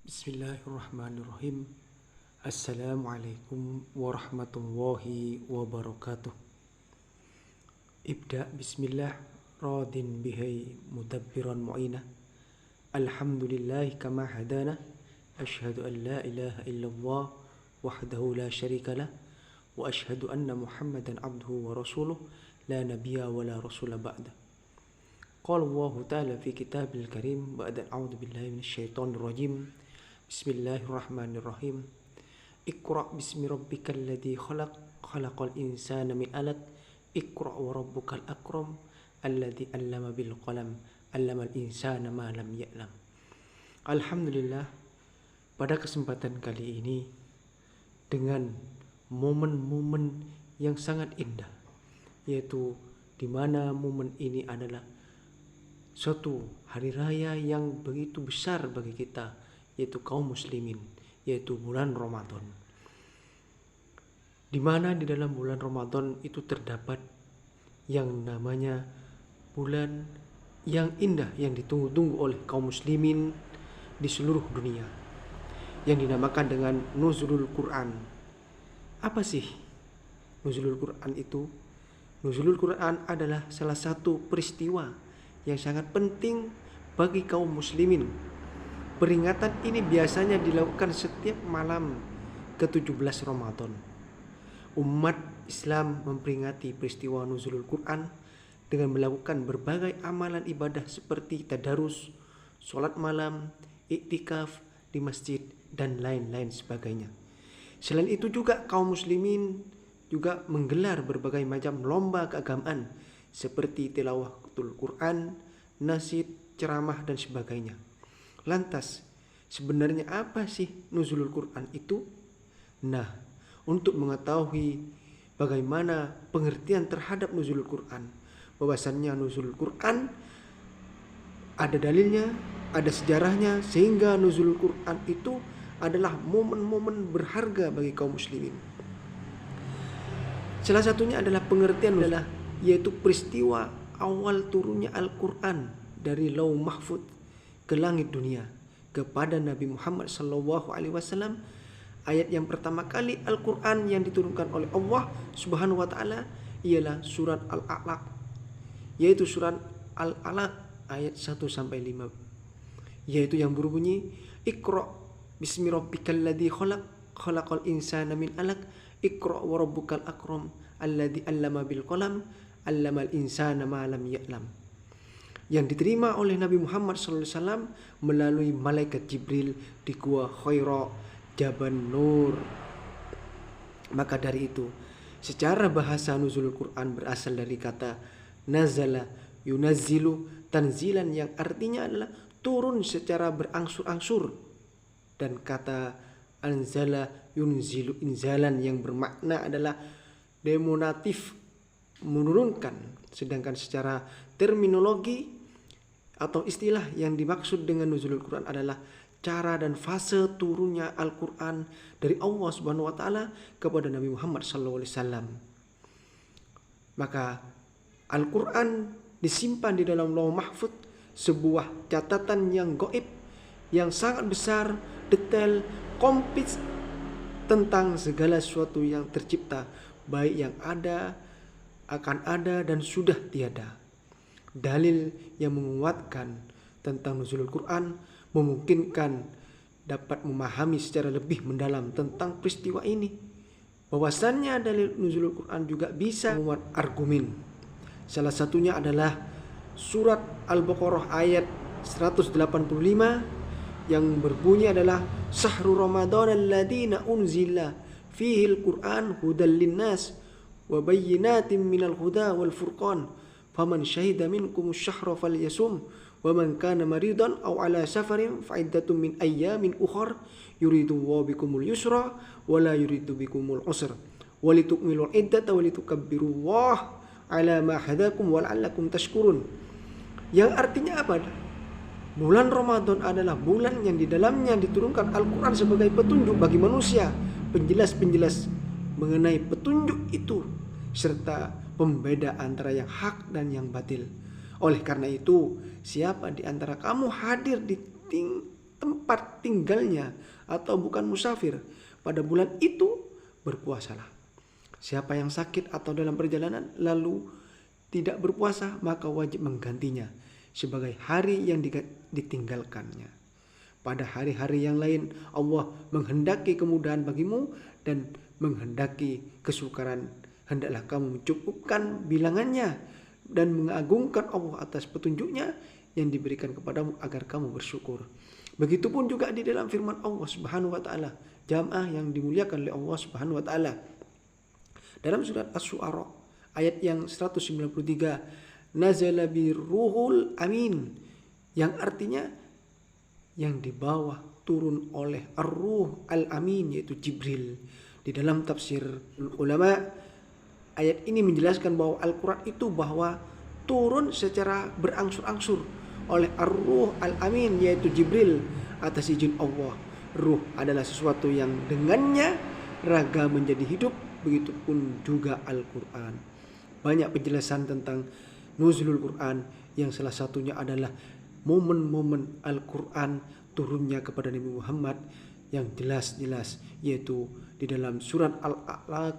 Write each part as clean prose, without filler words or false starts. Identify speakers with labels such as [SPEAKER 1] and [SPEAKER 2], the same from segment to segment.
[SPEAKER 1] Bismillahirrahmanirrahim. Assalamualaikum warahmatullahi wabarakatuh. Ibda bismillah radin bihai mudabbiran mu'inah. Alhamdulillahi kama hadana. Ashhadu an la ilaha illallah wahdahu la syarika lah. Wa ashhadu anna Muhammadan abduhu wa rasuluh la nabiyya wa la rasula ba'da. Qala Allah ta'ala fi kitabil karim ba'da a'udzu billahi minasyaitonir rajim. Bismillahirrahmanirrahim. Iqra' bismi rabbikal ladzi khalaq, khalaqal insana min 'alaq. Iqra' wa rabbukal akram, alladzi 'allama bil qalam, 'allamal insana ma lam ya'lam. Alhamdulillah, pada kesempatan kali ini dengan momen-momen yang sangat indah, yaitu di mana momen ini adalah suatu hari raya yang begitu besar bagi kita, yaitu kaum muslimin, yaitu bulan Ramadan. Di mana di dalam bulan Ramadan itu terdapat yang namanya bulan yang indah yang ditunggu-tunggu oleh kaum muslimin di seluruh dunia, yang dinamakan dengan Nuzulul Quran. Apa sih Nuzulul Quran itu? Nuzulul Quran adalah salah satu peristiwa yang sangat penting bagi kaum muslimin. Peringatan ini biasanya dilakukan setiap malam ke-17 Ramadan. Umat Islam memperingati peristiwa Nuzulul Quran dengan melakukan berbagai amalan ibadah seperti tadarus, sholat malam, iktikaf di masjid, dan lain-lain sebagainya. Selain itu juga kaum muslimin juga menggelar berbagai macam lomba keagamaan seperti tilawatul Quran, nasyid, ceramah, dan sebagainya. Lantas, sebenarnya apa sih Nuzulul Quran itu? Nah, untuk mengetahui bagaimana pengertian terhadap Nuzulul Quran, bahwasannya Nuzulul Quran ada dalilnya, ada sejarahnya, sehingga Nuzulul Quran itu adalah momen-momen berharga bagi kaum muslimin. Salah satunya adalah pengertian yaitu peristiwa awal turunnya Al-Quran dari Lauh Mahfuz ke langit dunia kepada Nabi Muhammad SAW. Ayat yang pertama kali Al-Quran yang diturunkan oleh Allah Subhanahu wa Ta'ala ialah surat Al-Alaq, yaitu surat Al-Alaq ayat 1-5, yaitu yang berbunyi Iqra' bismi rabbikal ladzi khalaq, khalaqal insana min 'alaq. Iqra' wa rabbukal akram, alladzi 'allama bil qalam, 'allamal insana ma lam ya'lam. Yang diterima oleh Nabi Muhammad SAW melalui malaikat Jibril di Gua Hira, Jaban Nur. Maka dari itu, secara bahasa Nuzulul Quran berasal dari kata nazala yunazzilu tanzilan, yang artinya adalah turun secara berangsur-angsur, dan kata anzala yunzilu inzalan yang bermakna adalah demonatif, menurunkan. Sedangkan secara terminologi atau istilah yang dimaksud dengan Nuzulul Quran adalah cara dan fase turunnya Al-Quran dari Allah Subhanahu wa Ta'ala kepada Nabi Muhammad SAW. Maka Al-Quran disimpan di dalam Lauh Mahfuz, sebuah catatan yang gaib, yang sangat besar, detail, komplit tentang segala sesuatu yang tercipta, baik yang ada, akan ada, dan sudah tiada. Dalil yang menguatkan tentang Nuzulul Quran memungkinkan dapat memahami secara lebih mendalam tentang peristiwa ini. Bahwasannya dalil Nuzulul Quran juga bisa memuat argumen. Salah satunya adalah surat Al-Baqarah ayat 185 yang berbunyi adalah Sahru Ramadan alladzi unzila fihi al-Quran hudal linnas wa bayyinatin minal huda wal furqan faman syahida minkum asy-syahra falyasum wa man kana maridan aw ala safarin fa iddatun min ayyamin ukhra yuridu bikumul yusra wa la yuridu bikumul usra wa litukmilul iddata wa litukabbirullaha ala ma hadakum wa la'allakum tashkurun. Yang artinya apa? Bulan Ramadan adalah bulan yang di dalamnya diturunkan Al-Quran sebagai petunjuk bagi manusia, penjelas-penjelas mengenai petunjuk itu, serta pembeda antara yang hak dan yang batil. Oleh karena itu, siapa di antara kamu hadir di tempat tempat tinggalnya atau bukan musafir pada bulan itu, berpuasalah. Siapa yang sakit atau dalam perjalanan lalu tidak berpuasa, maka wajib menggantinya sebagai hari yang ditinggalkannya. Pada hari-hari yang lain Allah menghendaki kemudahan bagimu dan menghendaki kesukaran. Hendaklah kamu mencukupkan bilangannya dan mengagungkan Allah atas petunjuknya yang diberikan kepadamu agar kamu bersyukur. Begitupun juga di dalam firman Allah Subhanahu wa taala, jamaah yang dimuliakan oleh Allah Subhanahu wa taala. Dalam surat Asy-Syu'ara ayat yang 193, nazala biruhul amin, yang artinya yang dibawa turun oleh ar-ruh al-amin, yaitu Jibril. Di dalam tafsir ulama, ayat ini menjelaskan bahwa Al-Quran itu bahwa turun secara berangsur-angsur oleh ar-ruh al-amin, yaitu Jibril, atas izin Allah. Ruh adalah sesuatu yang dengannya raga menjadi hidup, begitupun juga Al-Quran. Banyak penjelasan tentang nuzulul Quran, yang salah satunya adalah momen-momen Al-Quran turunnya kepada Nabi Muhammad yang jelas-jelas, yaitu di dalam surat Al-A'la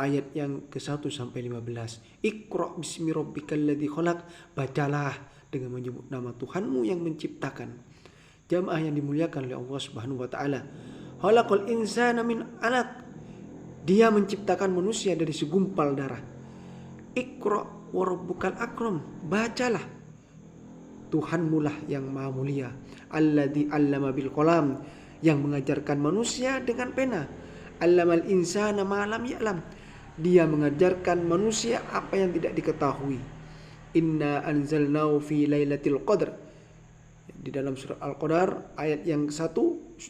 [SPEAKER 1] ayat yang ke-1 sampai 15. Iqra bismi rabbikal ladzi khalaq, bacalah dengan menyebut nama Tuhanmu yang menciptakan. Jamaah yang dimuliakan oleh Allah Subhanahu wa taala. Khalaqal insana min 'alaq, Dia menciptakan manusia dari segumpal darah. Iqra wa rabbukal akram, bacalah Tuhanmu lah yang maha mulia. Alladzi 'allama bil qalam, yang mengajarkan manusia dengan pena. Allamal insana ma lam ya'lam, Dia mengajarkan manusia apa yang tidak diketahui. Inna anzalnahu fi lailatul qadr. Di dalam surat Al-Qadar ayat yang ke-1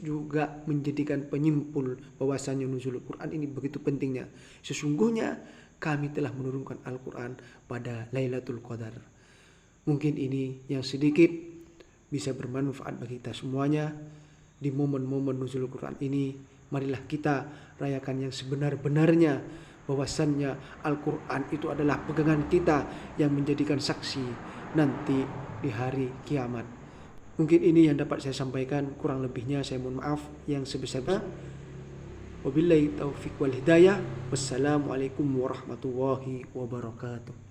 [SPEAKER 1] juga menjadikan penyimpul bahwasanya nuzul Quran ini begitu pentingnya. Sesungguhnya kami telah menurunkan Al-Quran pada Lailatul Qadar. Mungkin ini yang sedikit bisa bermanfaat bagi kita semuanya. Di momen-momen nuzul Quran ini, marilah kita rayakan yang sebenar-benarnya, bahwasannya Al-Quran itu adalah pegangan kita yang menjadikan saksi nanti di hari kiamat. Mungkin ini yang dapat saya sampaikan, kurang lebihnya saya mohon maaf yang sebesar-besarnya. Wabillahi taufiq wal hidayah. Wassalamualaikum warahmatullahi wabarakatuh.